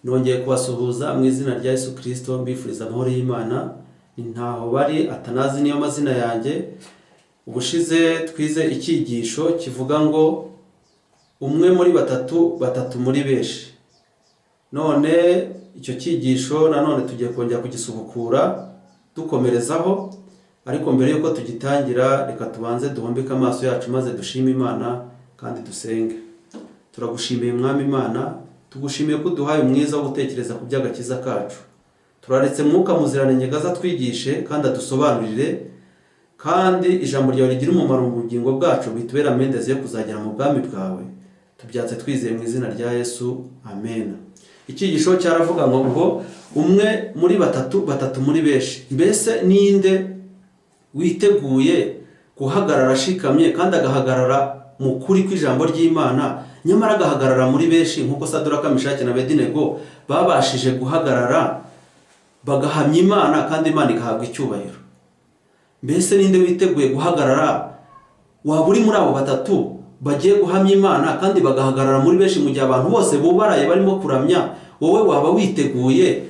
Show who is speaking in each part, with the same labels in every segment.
Speaker 1: nongeye kubasuhuza mu izina rya Yesu Kristo mbifuriza amahoro y'Imana. Ntaho bari Atanazi niyo mazina yanjye. Ubushize twize icyigisho kivuga ngo umwe muri batatu muri benshi. None icyo cyigisho nanone tugiye kongera kugisubukura dukomerezaho, ariko mbere yuko tugitangira reka tubanze duhombeke amaso yacu maze dushime Imana kandi dusenge. Turagushimiye Mwami Imana, tugushimiye ko duhaye umwiza wo gutekereza ku by'agakiza kacu. Turaretse Mwuka Muziranenge gaza twigishe kandi adusobanurire, kandi ijambo ryawe rigira umumaro mu bugingo bwacu, bitubera amendezi yo kuzagera mu bwami bwawe. Tubyatse twizeye mu izina rya Yesu, amen. Icyigisho cyaravuga ngo umwe muri batatu muri benshi. Mbese ninde witeguye guhagarara ashikamye kandi agahagarara mu kuri kw'ijambo ry'Imana, nyamara agahagarara muri benshi nk'uko Saduraka, Meshaki na Abedinego babashije guhagarara bagahamya Imana kandi Imana igahabwa icyubahiro? Mbese ninde witeguye guhagarara? Waba uri muri abo batatu bagiye guhamya Imana kandi bagahagarara muri benshi mu gihe abantu bose bubaraye barimo kuramya? Wowe waba witeguye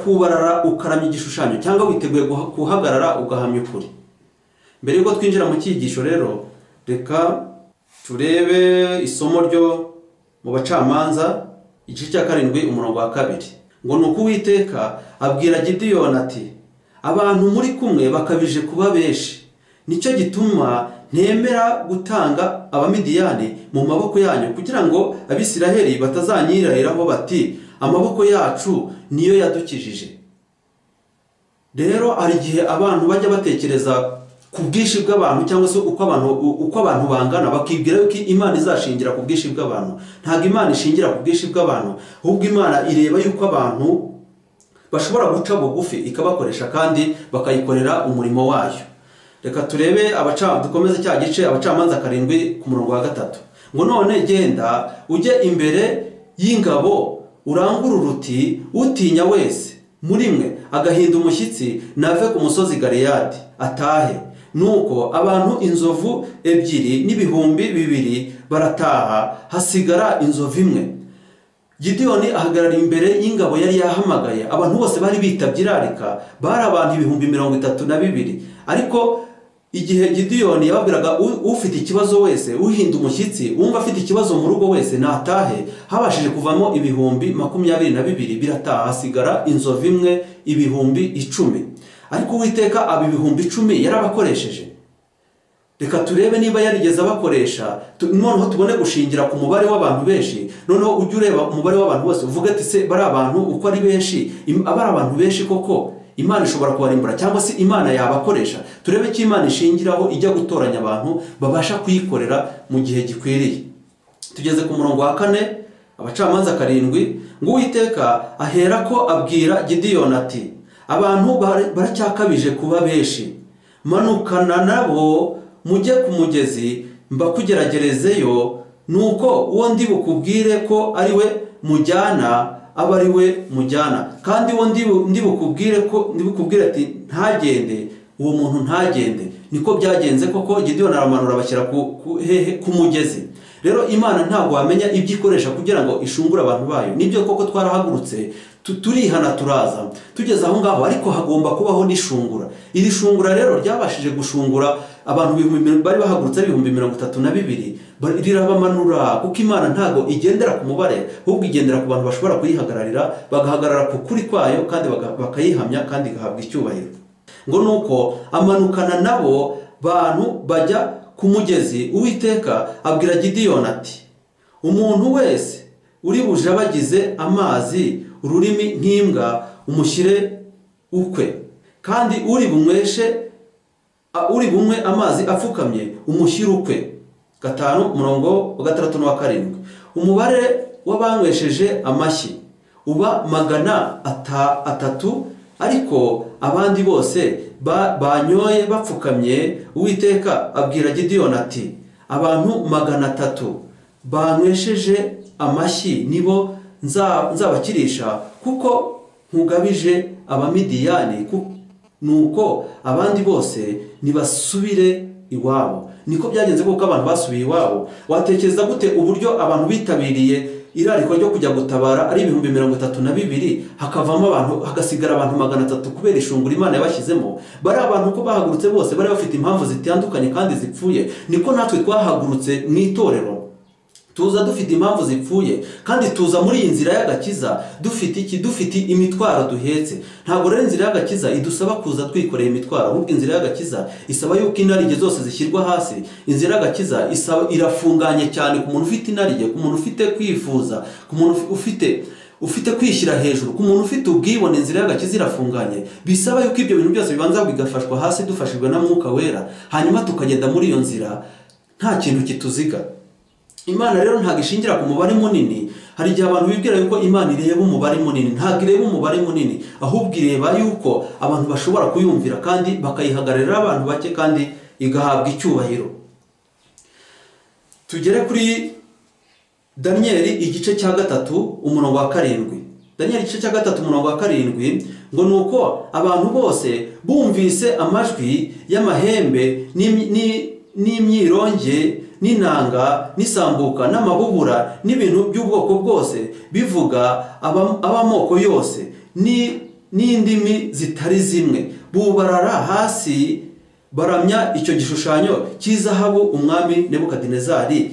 Speaker 1: kubarara ukaramya igishushanyo, cyangwa witeguye guhagarara ugahamya ukuri? Mbere yuko twinjira mu cyigisho rero, reka turebe isomo ryo mu Bacamanza igice cya 7 umurongo wa 2. Ngo nuko Uwiteka abwira Gideyoni ati, abantu muri kumwe bakabije kuba benshi, nicyo gituma ntemera gutanga Abamidiyani mu maboko yanyu, kugira ngo Abisiraheli batazanyirahiraho bati amaboko yacu niyo yadukijije. Rero hari igihe abantu bajya batekereza ku bwinshi bw'abantu, cyangwa se uko abantu bangana, bakibwira yuko Imana izashingira ku bwinshi bw'abantu. Ntabwo Imana ishingira ku bwinshi bw'abantu, ahubwo Imana ireba yuko abantu bashobora guca bugufi ikabakoresha kandi bakayikorera umurimo wayo. Reka turebe dukomeze cya gice Abacamanza 7 ku murongo wa 3. Ngo none genda ujye imbere y'ingabo urangurure uti, utinya wese muri mwe agahinda umushyitsi nave ku musozi Galeyadi atahe. Nuko abantu inzovu 2 n'ibihumbi 2 barataha, hasigara inzovu imwe. Gideyoni ahagarara imbere y'ingabo yari yahamagaye. Abantu bose bari bitabye irarika, bari abantu 32,000. Ariko igihe Gideyoni yababwiraga ufite ikibazo wese, uhinda umushyitsi, wumva afite ikibazo mu rugo wese natahe, habashije kuvamo 22,000 birataha, hasigara inzovu imwe 10,000. Ariko Uwiteka aba 10,000 yarabakoresheje. Reka turebe niba yarigeze abakoresha, noneho tubone gushingira ku mubare w'abantu benshi. Noneho ujye ureba umubare w'abantu bose uvuga ati se bari abantu uko ari benshi, abari abantu benshi koko Imana ishobora kubarimbura, cyangwa se Imana yabakoresha? Turebe ko Imana ishingiraho ijya gutoranya abantu babasha kuyikorera mu gihe gikwiriye. Tugeze ku murongo wa 4 Abacamanza 7. Ngo Uwiteka ahera ko abwira Gideyoni ati, abantu baracyakabije kuba benshi, manukana nabo mujye ku mugezi mbakugeragerezeyo, nuko uwo ndi bukubwire ko ari we mujyana aba ari we mujyana, kandi uwo ndi bukubwire ati ntagende, uwo muntu ntagende. Niko byagenze koko, Gideyoni aramanura bashyira ku mugezi. Rero Imana ntabwo wamenya ibyo ikoresha kugira ngo ishungure abantu bayo. Nibyo koko twarahagurutse turihana turaza tugeze aho ngaho, ariko hagomba kubaho n'ishungura. Iri shungura rero ryabashije gushungura abantu bari bahagurutse 32,000, rirabamanura, kuko Imana ntago igendera ku mubare, ahubwo igendera ku bantu bashobora kuyihagararira, bagahagarara ku kuri kwayo kandi bakayihamya kandi igahabwa icyubahiro. Ngo nuko amanukana nabo bantu bajya ku mugezi. Uwiteka abwira Gideyoni ati, umuntu wese uri bujabagize amazi ururimi nk'imbwa umushyire ukwe, kandi uri bunywe amazi apfukamye umushyire ukwe. 5 umurongo wa 6 n'uwa 7. Umubare w'abanywesheje amashyi uba 300, ariko abandi bose banyoye bapfukamye. Uwiteka abwira Gideyoni ati, abantu 300 banywesheje amashyi nibo nzabakirisha, kuko nkugabije Abamidiyani, nuko abandi bose nibasubire iwabo. Niko byagenze kuko abantu basubiye iwabo. Watekereza gute uburyo abantu bitabiriye irariko ryo kujya gutabara ari 32,000 hakavamo abantu hagasigara abantu 300 kubera ishungura Imana yabashyizemo. Bari abantu ko bahagurutse bose bari bafite impamvu zitandukanye kandi zipfuye. Niko natwe twahagurutse mu itorero tuza dufite impamvu zipfuye kandi tuza muri iyi nzira y'agakiza dufite iki? Dufite imitwaro duhetse. Ntabwo rero inzira y'agakiza idusaba kuza twikoreye imitwaro, ahubwo inzira y'agakiza isaba yuko inarijye zose zishyirwa hasi. Inzira y'agakiza isaba irafunganye cyane ku muntu ufite inarijye, ku muntu ufite kwifuza, ku muntu ufite kwishyira hejuru, ku muntu ufite ubwibone. Inzira y'agakiza irafunganye, bisaba yuko ibyo bintu byose bibanza bigafashwa hasi dufashijwe na Mwuka Wera, hanyuma tukagenda muri iyo nzira nta kintu kituziga. Imana rero ntabwo ishingira ku mubare munini. Hari igihe abantu bibwira yuko Imana ireba umubare munini. Ntabwo ireba umubare munini, ahubwo ireba yuko abantu bashobora kuyumvira kandi bakayihagararira abantu bake kandi igahabwa icyubahiro. Tugere kuri Danieli igice cya 3 umurongo wa 7. Danieli igice cya 3 umurongo wa 7 ngo nuko abantu bose bumvise amajwi y'amahembe n'imyironge n'inanga n'isambuka n'amabubura n'ibintu by'ubwoko bwose bivuga abamoko yose n'indimi zitari zimwe, bubarara hasi baramya icyo gishushanyo cy'izahabu umwami Nebukadinezari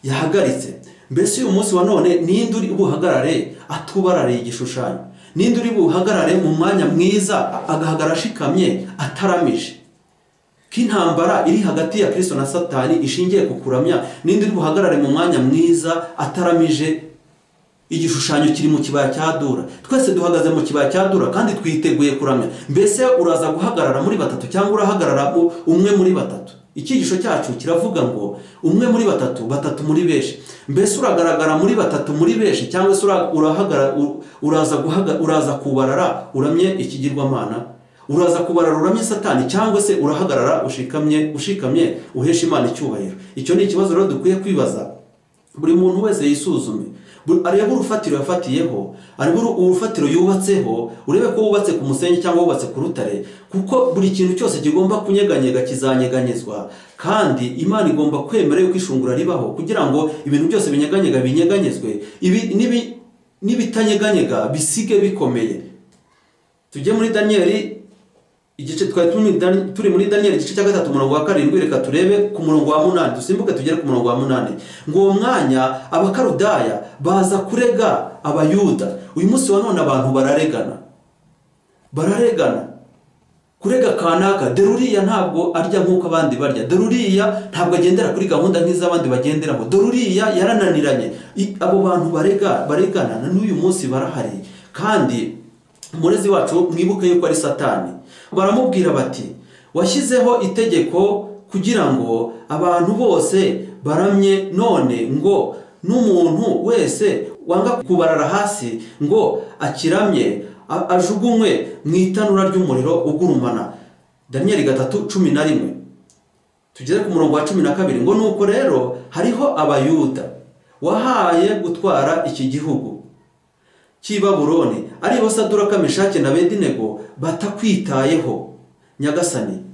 Speaker 1: yahagaritse. Mbese uyu munsi wa none ninde uri buhagarare atubarariye igishushanyo? Ninde uri buhagarare mu mwanya mwiza agahagarara ashikamye ataramije? K'intambara iri hagati ya Kristo na Satani ishingiye ku kuramya, ninde uri buhagarare mu mwanya mwiza ataramije igishushanyo kiri mu kibaya cya Dura? Twese duhagaze mu kibaya cya Dura kandi twiteguye kuramya. Mbese uraza guhagarara muri batatu cyangwa urahagarara umwe muri batatu? Icyigisho cyacu kiravuga ngo umwe muri batatu, batatu muri benshi. Mbese uragaragara muri batatu muri benshi cyangwa se uraza kubarara uramye ikigirwamana? Uraza kubarara uramye Satani cyangwa se urahagarara ushikamye uhesha Imana icyubahiro? Icyo ni ikibazo rero dukwiye kwibaza. Buri muntu wese yisuzume, arebe urufatiro yafatiyeho, arebe urufatiro yubatseho, urebe ko wubatse ku musenyi cyangwa wubatse ku rutare, kuko buri kintu cyose kigomba kunyeganyega kizanyeganyezwa, kandi Imana igomba kwemera yuko ishungura ribaho kugira ngo ibintu byose binyeganyega binyeganyezwe, n'ibitanyeganyega bisige bikomeye. Tujye muri Danieli igice turi muri Danieli igice cya 3 umurongo wa 7. Reka turebe ku murongo wa 8, dusimbuke tugere ku murongo wa 8. Ngo uwo mwanya abakarudaya baza kurega abayuda. Uyu munsi wa none abantu bararegana kurega kanaka. Deruriya ntabwo arya nk'uko abandi barya. Deruriya ntabwo agendera kuri gahunda nk'iz'abandi bagenderaho. Deruriya yarananiranye. Abo bantu baregana na n'uyu munsi barahari, kandi umurezi wacu mwibuke yuko ari Satani. Baramubwira bati, washyizeho itegeko kugira ngo abantu bose baramye, none ngo n'umuntu wese wanga kubarara hasi ngo akiramye ajugunywe mu itanura ry'umuriro ugurumana. Danieli 3:11. Tugeze ku murongo wa 12. Ngo nuko rero hariho abayuda wahaye gutwara iki gihugu cy'i Babuloni, ari bo Saduraka, Meshaki na Abedinego, batakwitayeho Nyagasani,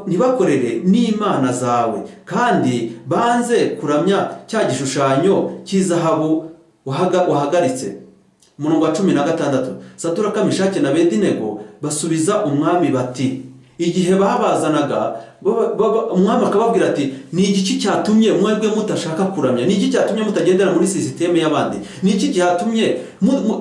Speaker 1: ntibakorere n'imana zawe, kandi banze kuramya cya gishushanyo cy'izahabu wahagaritse. Umurongo wa 16. Saduraka, Meshaki na Abedinego basubiza umwami bati, igihe babazanaga umwami akababwira ati, ni igiki cyatumye mwebwe mutashaka kuramya? Ni iki cyatumye mutagendera muri sisiteme y'abandi? Ni iki cyatumye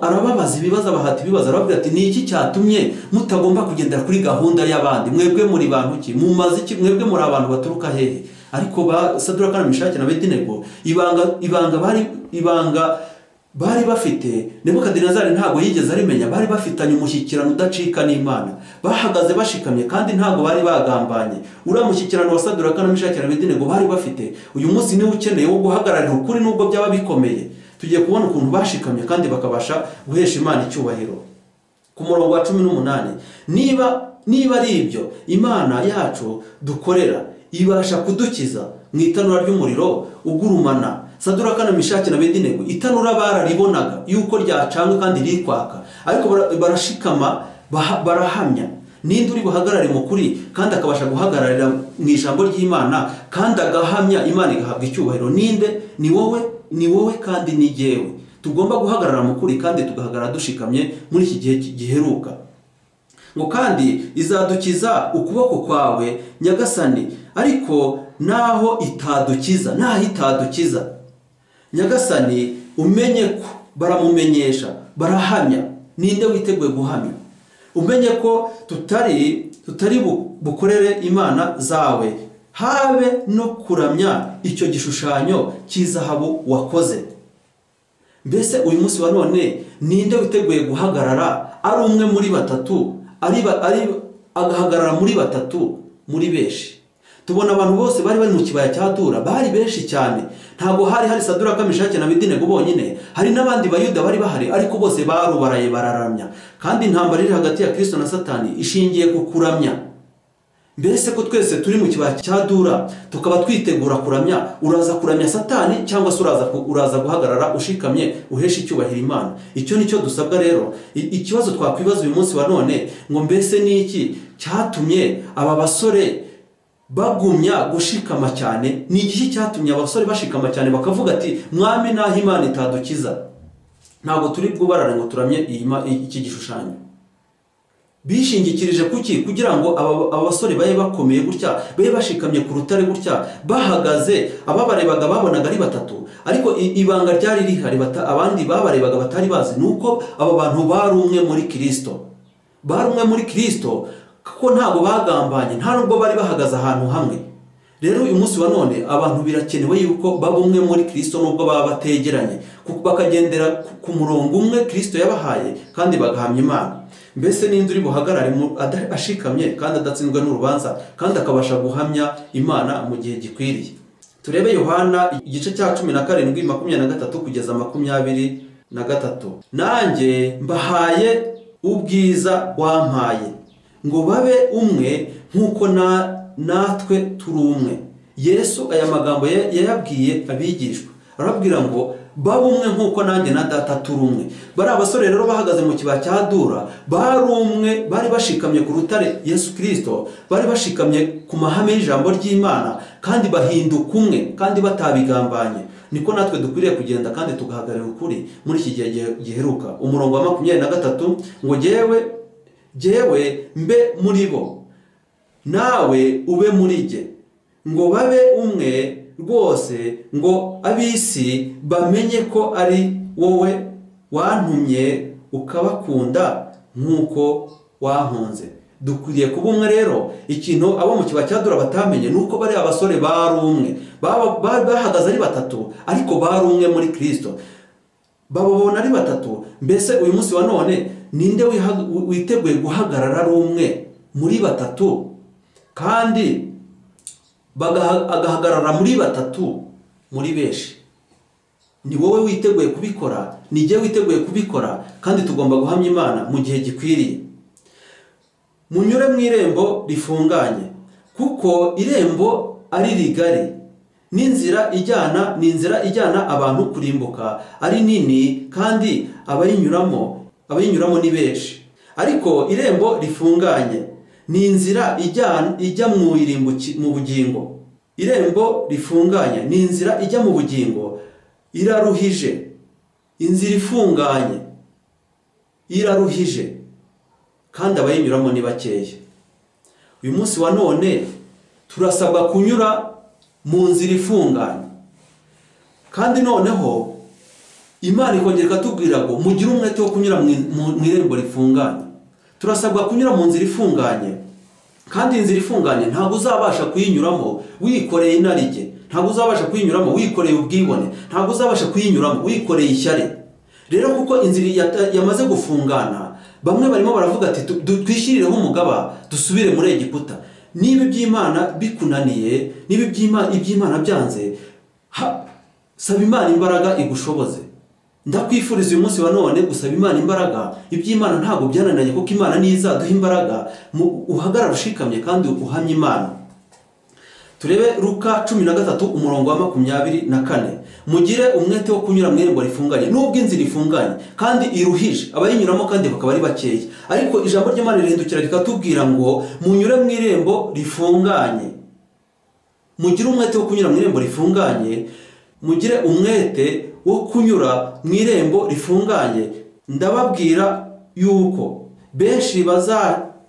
Speaker 1: arababaza ibibazo, abahati ibibazo, arababwira ati, ni iki cyatumye mutagomba kugendera kuri gahunda y'abandi? Mwebwe muri bantu ki? Mumaze iki? Mwebwe muri abantu baturuka hehe? Ariko ba Saduraka na Meshaki na Abedinego ibanga bari bafite Nebukadinezari ntabwo yigeze arimenya. Bari bafitanye umushyikirano udacika n'Imana, bahagaze bashikamye kandi ntabwo bari bagambanye. Uriya mushyikirano wa Saduraka na Meshaki na Abedinego bari bafite, uyu munsi niwe ukeneye wo guhagararira ukuri nubwo byaba bikomeye. Tugiye kubona ukuntu bashikamye kandi bakabasha guhesha Imana icyubahiro. Ku murongo wa 18. Niba ari ibyo Imana yacu dukorera ibasha kudukiza mu itanura ry'umuriro ugurumana. Saduraka na Meshaki na Abedinego itanura bararibonaga yuko ryacangwe kandi rikwaka, ariko barashikama barahamya. Ninde uri buhagarare mu kuri kandi akabasha guhagararira mu ijambo ry'Imana kandi agahamya Imana igahabwa icyubahiro? Ninde? Ni wowe ni wowe kandi ni jyewe tugomba guhagarara mu kuri kandi tugahagarara dushikamye muri iki gihe giheruka. Ngo kandi izadukiza ukuboko kwawe Nyagasani, ariko naho itadukiza Nyagasani umenye ko baramumenyesha, barahamya. Ninde witeguye guhamya? Umenye ko tutari bukorere imana zawe, habe no kuramya icyo gishushanyo cy'izahabu wakoze. Mbese uyu munsi wa none ninde witeguye guhagarara ari umwe muri batatu, agahagarara muri batatu muri benshi? Tubona abantu bose bari mu kibaya cya Dura, bari benshi cyane. Ntabwo hari Saduraka, Meshaki na Abedenego bonyine, hari n'abandi bayuda bari bahari, ariko bose barubaraye bararamya. Kandi intambara iri hagati ya Kristo na Satani ishingiye ku kuramya. Mbese ko twese turi mu kibaya cya Dura tukaba twitegura kuramya, uraza kuramya Satani cyangwa se uraza guhagarara ushikamye uhesha icyubahiro Imana? Icyo nicyo dusabwa rero. Ikibazo twakwibaza uyu munsi wa none, ngo mbese ni iki cyatumye aba basore bagumya gushikama cyane? Ni igihe cyatumye abasore bashikama cyane bakavuga ati mwami naho Imana itadukiza ntabwo turi bwubarare ngo turamye iki gishushanyo? Bishingikirije kuki? Kugira ngo aba basore baye bakomeye gutya, baye bashikamye ku rutare gutya, bahagaze. Ababarebaga babonaga ari batatu, ariko ibanga ryari rihari, abandi babarebaga batari bazi nuko aba bantu bari umwe muri Kristo. Bari umwe muri Kristo kuko ntabwo bagambanye, nta nubwo bari bahagaze ahantu hamwe. Rero uyu munsi wa none abantu birakenewe yuko baba umwe muri Kristo, nubwo baba bategeranye, bakagendera ku murongo umwe Kristo yabahaye kandi bagahamya Imana. Mbese ninde uri buhagarare ashikamye kandi adatsinzwe n'urubanza kandi akabasha guhamya Imana mu gihe gikwiriye? Turebe Yohana igice cya 17:23 kugeza 23. Nanjye mbahaye ubwiza wampaye, ngo babe umwe nk'uko natwe turi umwe. Yesu aya magambo yayabwiye abigishwa, arabwira ngo babe umwe nk'uko nanjye na data turi umwe. Bari abasore rero bahagaze mu kibaya cya Dura, bari umwe, bari bashikamye ku rutare Yesu Kristo, bari bashikamye ku mahame y'ijambo ry'Imana kandi bahinduka umwe kandi batabigambanye. Niko natwe dukwiriye kugenda kandi tugahagarara ukuri muri iki gihe giheruka. Umurongo wa 23 ngo jyewe mbe muri bo nawe ube muri jye, ngo babe umwe rwose, ngo ab'isi bamenye ko ari wowe wantumye ukabakunda nk'uko wankunze. Dukwiriye kuba umwe rero. Ikintu abo mu kibaya cya Dura batamenye nuko bari abasore bari umwe, bahagaze ari batatu ariko bari umwe muri Kristo, babona ari batatu. Mbese uyu munsi wa none ninde witeguye guhagarara ari umwe muri batatu kandi agahagarara muri batatu muri benshi? Ni wowe witeguye kubikora, ni jye witeguye kubikora, kandi tugomba guhamya Imana mu gihe gikwiriye. Munyure mu irembo rifunganye, kuko irembo ari rigari, n'inzira ijyana abantu kurimbuka ari nini, kandi abayinyuramo ni benshi. Ariko irembo rifunganye ni inzira ijya mu bugingo. Irembo rifunganye ni inzira ijya mu bugingo, iraruhije. Inzira ifunganye iraruhije kandi abayinyuramo ni bakeya. Uyu munsi wa none turasabwa kunyura mu nzira ifunganye, kandi noneho Imana ikongera ikatubwira ngo mugire umwete wo kunyura mu irembo rifunganye. Turasabwa kunyura mu nzira ifunganye, kandi inzira ifunganye ntabwo uzabasha kuyinyuramo wikoreye inarijye, ntabwo uzabasha kuyinyuramo wikoreye ubwibone, ntabwo uzabasha kuyinyuramo wikoreye ishyari. Rero kuko inzira yamaze gufungana, bamwe barimo baravuga ati twishyirireho umugaba dusubire muri Egiputa. Niba iby'Imana bikunaniye, niba iby'Imana byanze, saba Imana imbaraga igushoboze. Ndakwifuriza uyu munsi wa none gusaba Imana imbaraga. Iby'Imana ntabwo byananiranye, kuko Imana niyo izaduha imbaraga. Uhagarara ushikamye kandi uhamye Imana. Turebe Luka 13 umurongo wa 24. Mugire umwete wo kunyura mu irembo rifunganye, nubwo inzira ifunganye kandi iruhije, abayinyuramo kandi bakaba ari bakeya. Ariko ijambo ry'Imana rihindukira rikatubwira ngo munyure mu irembo rifunganye. Mugire umwete wo kunyura mu irembo rifunganye, mugire umwete wo kunyura mu irembo rifunganye. Ndababwira yuko benshi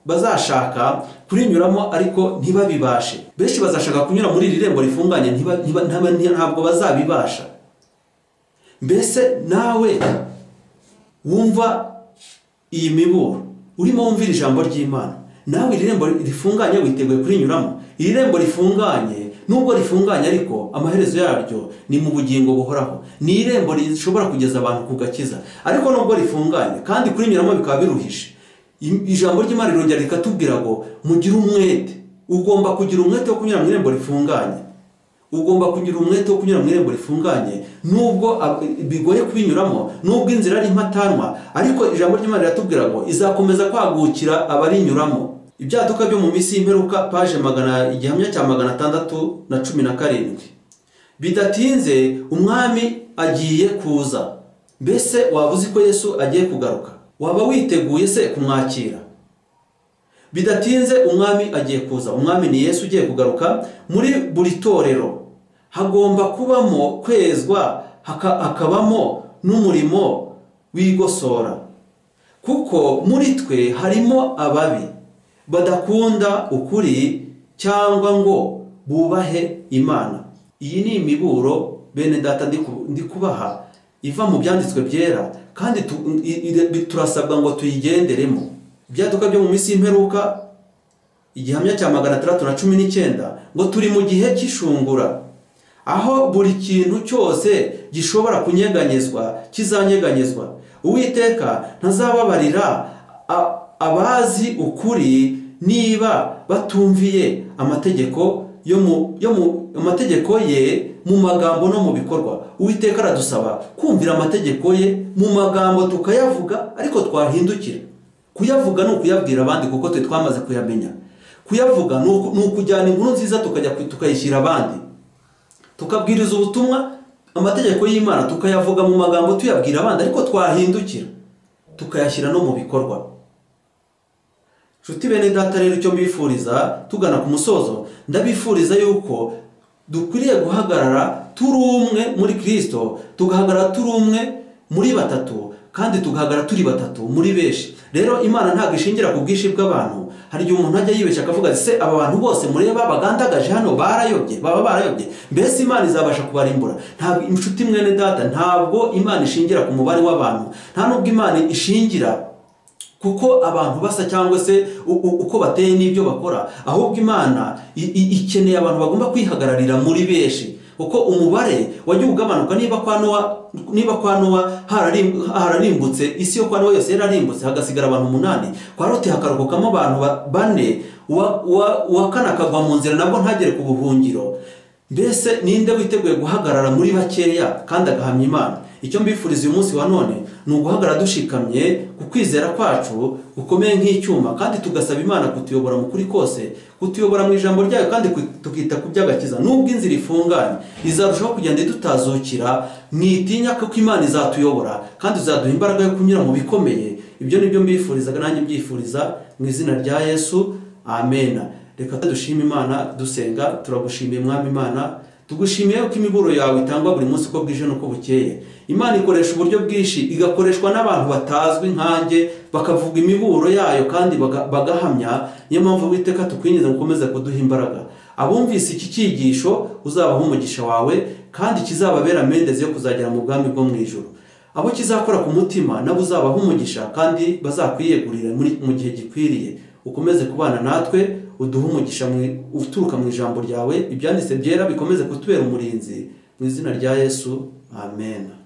Speaker 1: bazashaka kurinyuramo ariko ntibabibashe. Benshi bazashaka kunyura muri iri rembo rifunganye ntabwo bazabibasha. Mbese nawe wumva iyi miburo, urimo wumvira ijambo ry'Imana, nawe iri rembo rifunganye witeguye kurinyuramo? Iri rembo rifunganye nubwo rifunganye ariko amaherezo yaryo ni mu bugingo buhoraho. Ni irembo rishobora kugeza abantu ku gakiza, ariko nubwo rifunganye kandi kurinyuramo bikaba biruhishe. Ijambo ry'Imana rirongera rikatubwira ngo mugire umwete. Ugomba kugira umwete wo kunyura mu irembo rifunganye. Ugomba kugira umwete wo kunyura mu irembo rifunganye nubwo bigoye kubinyuramo, nubwo inzira ari impatanwa, ariko ijambo ry'Imana riratubwira ngo izakomeza kwagukira abarinyuramo. Ibyaduka byo mu minsi y'imperuka, paje igihumbi cya 617. Bidatinze umwami agiye kuza. Mbese waba uzi ko Yesu agiye kugaruka? Waba witeguye se kumwakira? Bidatinze umwami agiye kuza. Umwami ni Yesu ugiye kugaruka. Muri buri torero hagomba kubamo kwezwa, hakabamo n'umurimo wigosora, kuko muri twe harimo ababi badakunda ukuri cyangwa ngo bubahe Imana. Iyi ni imiburo bene data ndi kubaha iva mu byanditswe byera, kandi turasabwa ngo tuyigenderemo. Ibyaduka byo mu minsi y'imperuka, igihumbi cya 619, ngo turi mu gihe cy'ishungura, aho buri kintu cyose gishobora kunyeganyezwa kizanyeganyezwa. Uwiteka ntazababarira abazi ukuri niba batumviye amategeko amategeko ye mu magambo no mu bikorwa. Uwiteka aradusaba kumvira amategeko ye mu magambo tukayavuga, ariko twahindukira kuyavuga ni ukuyabwira abandi, kuko twe twamaze kuyamenya. Kuyavuga ni ukujyana inkuru nziza tukayishyira abandi, tukabwiriza ubutumwa, amategeko y'Imana tukayavuga mu magambo tuyabwira abandi, ariko twahindukira tukayashyira no mu bikorwa. Nshuti bene data rero, icyo mbifuriza tugana ku musozo, ndabifuriza yuko dukwiriye guhagarara turi umwe muri Kristo, tugahagarara turi umwe muri batatu, kandi tugahagarara turi batatu muri benshi. Rero Imana ntabwo ishingira ku bwinshi bw'abantu. Hari igihe umuntu ajya yibeshya akavuga ati se aba bantu bose mureba bagandagaje hano baba barayobye, mbese Imana izabasha kubarimbura? Ntabwo, inshuti mwene data, ntabwo Imana ishingira ku mubare w'abantu, nta nubwo Imana ishingira kuko abantu basa cyangwa se uko bateye n'ibyo bakora, ahubwo Imana ikeneye abantu bagomba kwihagararira muri benshi, kuko umubare wagiye ugabanuka. Niba kwa Nowa hararimbutse, isi yo kwa Nowa yose yararimbutse, hagasigara abantu 8, kwa Loti hakarokokamo abantu 4, uwa kane akagwa mu nzira nabwo ntagere ku buhungiro. Mbese ninde witeguye guhagarara muri bakeya kandi agahamya Imana? Icyo mbifuriza uyu munsi wa none ni uguhagarara dushikamye ku kwizera kwacu gukomeye nk'icyuma, kandi tugasaba Imana kutuyobora mu kuri kose, kutuyobora mu ijambo ryayo, kandi tukita ku by'agakiza. Nubwo inzira ifunganye, izarushaho kugenda idutazukira, mwitinya kuko Imana izatuyobora kandi izaduha imbaraga yo kunyura mu bikomeye. Ibyo nibyo mbifurizaga, nanjye mbyifuriza mu izina rya Yesu, amen. Reka dushime Imana dusenga. Turagushimiye Mwami Imana, tugushimiye ko imiburo yawe itangwa buri munsi uko bwije n'uko bukeye. Imana ikoresha uburyo bwinshi, igakoreshwa n'abantu batazwi nkanjye, bakavuga imiburo yayo kandi bagahamya. Niyo mpamvu Uwiteka tukwinjiza gukomeza kuduha imbaraga. Abumvise iki cyigisho uzabaha umugisha wawe, kandi kizababera mendezi yo kuzagera mu bwami bwo mu ijuru. Abo kizakora ku mutima nabo uzabaha umugisha, kandi bazakwiyegurira mu gihe gikwiriye. Ukomeze kubana natwe, uduhe umugisha uturuka mu ijambo ryawe, ibyanditse byera bikomeze kutubera umurinzi, mu izina rya Yesu, amen.